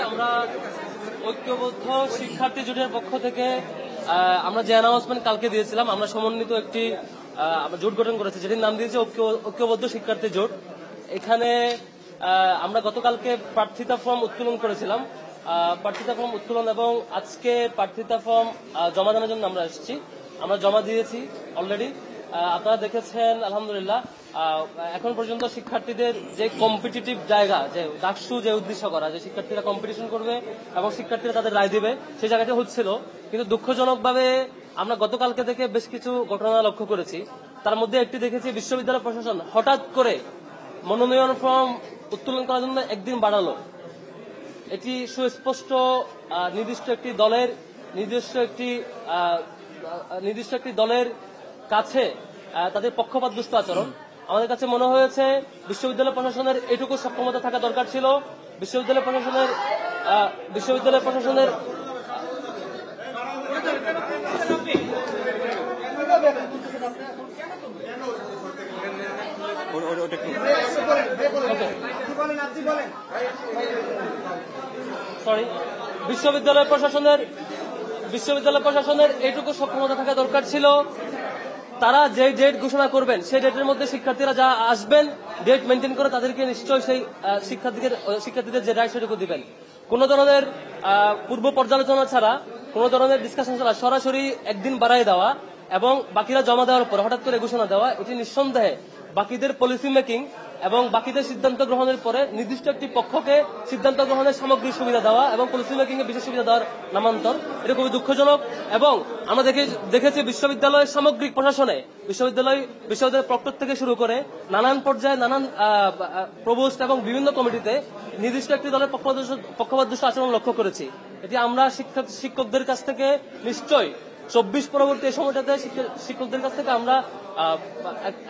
আমরা ঐক্যবদ্ধ শিক্ষার্থী জোটের পক্ষ থেকে আমরা যে অ্যানাউন্সমেন্ট কালকে দিয়েছিলাম, আমরা সমন্বিত একটি জোট গঠন করেছি, যেটির নাম দিয়েছি ঐক্যবদ্ধ শিক্ষার্থী জোট। এখানে আমরা গতকালকে প্রার্থিতা ফর্ম উত্তোলন করেছিলাম। প্রার্থিতা ফর্ম উত্তোলন এবং আজকে প্রার্থিতা ফর্ম জমা দেওয়ার জন্য আমরা এসেছি। আমরা জমা দিয়েছি অলরেডি। আপনারা দেখেছেন আলহামদুলিল্লাহ। এখন পর্যন্ত শিক্ষার্থীদের যে কম্পিটিটিভ জায়গা, যে ডাকসু যে উদ্দেশ্য করা, যে শিক্ষার্থীরা কম্পিটিশন করবে এবং শিক্ষার্থীরা তাদের রায় দিবে, সেই জায়গাটা হচ্ছিল। কিন্তু দুঃখজনকভাবে আমরা গতকালকে থেকে বেশ কিছু ঘটনা লক্ষ্য করেছি। তার মধ্যে একটি দেখেছি, বিশ্ববিদ্যালয় প্রশাসন হঠাৎ করে মনোনয়ন ফর্ম উত্তোলন করার জন্য একদিন বাড়ালো। এটি সুস্পষ্ট নির্দিষ্ট একটি দলের কাছে তাদের পক্ষপাতদুষ্ট আচরণ। আমাদের কাছে মনে হয়েছে বিশ্ববিদ্যালয় প্রশাসনের এটুকু সক্ষমতা থাকা দরকার ছিল। বিশ্ববিদ্যালয় প্রশাসনের বিশ্ববিদ্যালয় প্রশাসনের এটুকু সক্ষমতা থাকা দরকার ছিল। তারা যে ডেট ঘোষণা করবেন সেই ডেটের মধ্যে শিক্ষার্থীরা যা আসবেন, ডেট মেনটেন করে তাদেরকে নিশ্চয়ই সেই শিক্ষার্থীদের যে রায় সেটুকু দিবেন। কোন ধরনের পূর্ব পর্যালোচনা ছাড়া, কোন ধরনের ডিসকাশন ছাড়া সরাসরি একদিন বাড়াই দেওয়া এবং বাকিরা জমা দেওয়ার পর হঠাৎ করে ঘোষণা দেওয়া, এটি নিঃসন্দেহে বাকিদের পলিসি মেকিং এবং বাকিদের সিদ্ধান্ত গ্রহণের পরে নির্দিষ্ট একটি পক্ষকে সিদ্ধান্ত গ্রহণের সামগ্রিক সুবিধা দেওয়া এবং পলিসি মেকিং এর বিশেষ সুবিধা দেওয়ার নামান্তর। এটা খুবই দুঃখজনক। এবং আমরা দেখেছি বিশ্ববিদ্যালয়ের সামগ্রিক প্রশাসনে, বিশ্ববিদ্যালয়ের প্রক্টর থেকে শুরু করে নানান পর্যায়ে নানান প্রভোস্ট এবং বিভিন্ন কমিটিতে নির্দিষ্ট একটি দলের পক্ষপাতদুষ্ট আচরণ লক্ষ্য করেছি। এটি আমরা শিক্ষকদের কাছ থেকে নিশ্চয়ই 24 পরবর্তী এই সময়টাতে শিক্ষকদের কাছ থেকে আমরা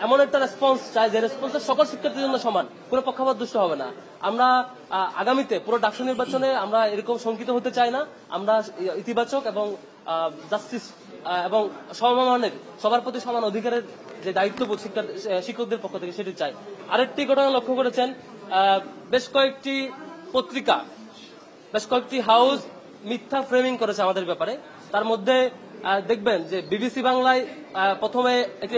এমন একটা রেসপন্স চাই যে রেসপন্সের সকল শিক্ষার্থীর জন্য সমান, কোনো পক্ষপাত দুষ্ট হবে না। আমরা আগামীতে পুরো ডাকসু নির্বাচনে আমরা এরকম শঙ্কিত হতে চাই না। আমরা ইতিবাচক এবং জাস্টিস এবং সমমানের, সবার প্রতি সমান অধিকারের যে দায়িত্ববোধ শিক্ষকদের পক্ষ থেকে সেটি চাই। আরেকটি ঘটনা লক্ষ্য করেছেন, বেশ কয়েকটি হাউস মিথ্যা ফ্রেমিং করেছে আমাদের ব্যাপারে। তার মধ্যে দেখবেন যে বিবিসি বাংলায় প্রথমে একটি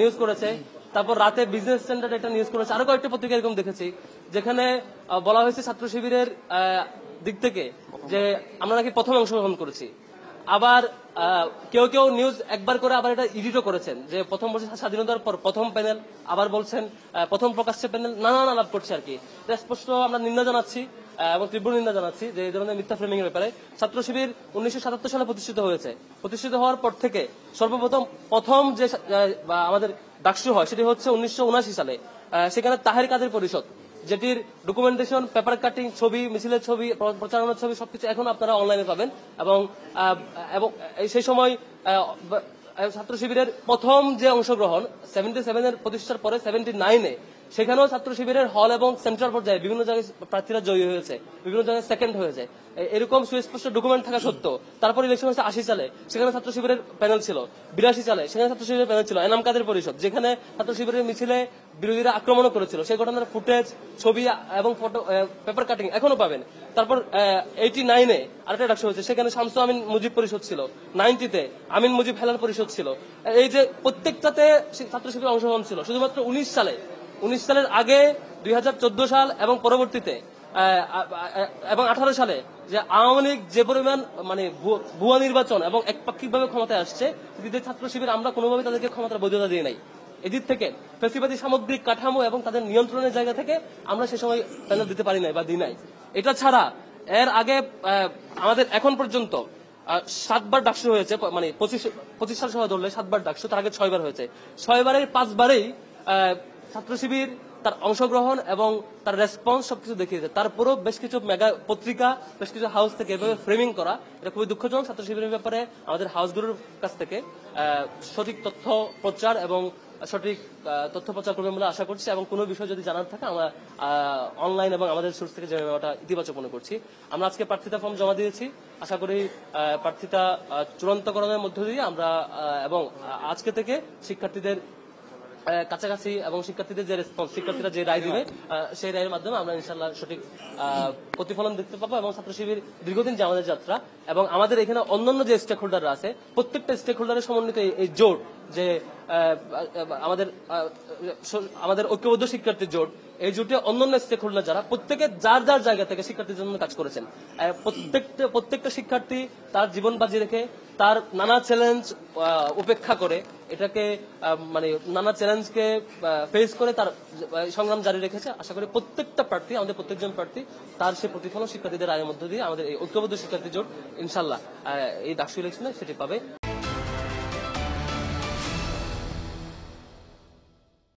নিউজ করেছে, তারপর রাতে বিজনেস স্ট্যান্ডার্ড একটা নিউজ করেছে, আরো কয়েকটি পত্রিকা এরকম দেখেছি যেখানে বলা হয়েছে ছাত্র শিবিরের দিক থেকে যে আমরা নাকি প্রথম অংশগ্রহণ করেছি। আবার কেউ নিউজ একবার করে আবার এটা এডিটও করেছেন যে প্রথম বছর স্বাধীনতার পর প্রথম প্যানেল, আবার বলছেন প্রথম প্রকাশ্যে প্যানেল, নানান আলাপ করছে আর কি। স্পষ্ট আমরা নিন্দা জানাচ্ছি এবং তীব্র নিন্দা জানাচ্ছি যে এই ধরনের মিথ্যা ফ্রেমিং এর ব্যাপারে। ছাত্র শিবির 1977 সালে প্রতিষ্ঠিত হওয়ার পর থেকে প্রথম যে আমাদের ডাকসু হয় সেটি হচ্ছে 1979 সালে। সেখানে তাহের কাদের পরিষদ, যেটির ডকুমেন্টেশন, পেপার কাটিং, ছবি, মিছিলের ছবি, প্রচারণার ছবি সবকিছু এখন আপনারা অনলাইনে পাবেন। এবং সেই সময় ছাত্র শিবিরের প্রথম যে অংশগ্রহণ 77 এর প্রতিষ্ঠার পরে 79-এ, সেখানেও ছাত্র শিবিরের হল এবং সেন্ট্রাল পর্যায়ে বিভিন্ন জায়গায় প্রার্থীরা জয়ী হয়েছে, বিভিন্ন জায়গায় সেকেন্ড হয়েছে। এরকম সুস্পষ্ট ডকুমেন্ট থাকা সত্ত্বেও তারপর ইলেকশন হয়েছে 80 সালে, সেখানে ছাত্র শিবিরের প্যানেল ছিল। 82 সালে সেখানে ছাত্র শিবিরের প্যানেল ছিল। এনাম কাদের পরিষদ, যেখানে ছাত্র শিবিরের মিছিলে বিরোধীরা আক্রমণও করেছিল, সেই ঘটনার ফুটেজ, ছবি এবং ফটো, পেপার কাটিং এখনো পাবেন। তারপর 89-এ আরেকটা ডাকসু হয়েছে, সেখানে শামসু আমিন মুজিব পরিষদ ছিল। 90-তে আমিন মুজিব হেলাল পরিষদ ছিল। এই যে প্রত্যেকটাতে ছাত্র শিবিরের অংশগ্রহণ ছিল। শুধুমাত্র 19 সালের আগে 2014 সাল এবং পরবর্তীতে এবং 18 সালে যে আওয়ামী লীগ যে পরিমাণ ভুয়া নির্বাচন এবং একপাক্ষিকভাবে ক্ষমতায় আসছে, ছাত্র শিবির আমরা কোনোভাবে তাদেরকে ক্ষমতার বৈধতা দিয়ে নাই। এদিক থেকে ফ্যাসিবাদী সামগ্রিক কাঠামো এবং তাদের নিয়ন্ত্রণের জায়গা থেকে আমরা সে সময় প্যানেল দিতে পারি নাই বা দিই নাই। এটা ছাড়া এর আগে আমাদের এখন পর্যন্ত 7বার ডাকসু হয়েছে, 25 সাল সহ ধরলে 7বার ডাকসু, তার আগে 6বার হয়েছে। 6বারের 5বারেই ছাত্র শিবির তার অংশগ্রহণ এবং তার রেসপন্স সবকিছু দেখিয়েছে। তারপরও বেশ কিছু মেগা পত্রিকা, বেশ কিছু হাউস থেকে এভাবে ফ্রেমিং করা, এটা খুবই দুঃখজনক। ছাত্র শিবিরের ব্যাপারে আমাদের হাউসগুলোর কাছ থেকে সঠিক তথ্য প্রচার এবং সঠিক তথ্য প্রচার করবেন বলে আশা করছি। এবং কোনো বিষয় যদি জানার থাকে আমরা অনলাইন এবং আমাদের সোর্স থেকে জেনে নেওয়াটা ইতিবাচক মনে করছি। আমরা আজকে প্রার্থিতা ফর্ম জমা দিয়েছি। আশা করি প্রার্থিতা চূড়ান্তকরণের মধ্য দিয়ে আমরা এবং আজকে থেকে শিক্ষার্থীদের কাছাকাছি এবং শিক্ষার্থীদের যে রেসপন্স, শিক্ষার্থীরা যে রায় দিবে সেই রায়ের মাধ্যমে আমরা ইনশাল্লাহ সঠিক প্রতিফলন দেখতে পাবো। এবং ছাত্র শিবির দীর্ঘদিন যে আমাদের যাত্রা এবং আমাদের এখানে অন্যান্য যে স্টেক হোল্ডাররা আছে, প্রত্যেকটা স্টেক হোল্ডারের সমন্বিত এই জোট, যে আমাদের ঐক্যবদ্ধ শিক্ষার্থীর জোট, এই জোটে অন্যান্য স্টেক হোল্ডার যারা প্রত্যেকে যার যার জায়গা থেকে শিক্ষার্থীর জন্য কাজ করেছেন। প্রত্যেকটা শিক্ষার্থী তার জীবন বাজি রেখে, তার নানা চ্যালেঞ্জ উপেক্ষা করে, এটাকে মানে নানা চ্যালেঞ্জকে ফেস করে তার সংগ্রাম জারি রেখেছে। আশা করি প্রত্যেকটা প্রার্থী, আমাদের প্রত্যেকজন প্রার্থী তার সে প্রতিফলন শিক্ষার্থীদের রায়ের মধ্য দিয়ে আমাদের এই ঐক্যবদ্ধ শিক্ষার্থী জোট ইনশাল্লাহ এই ডাকসু ইলেকশনে সেটি পাবে।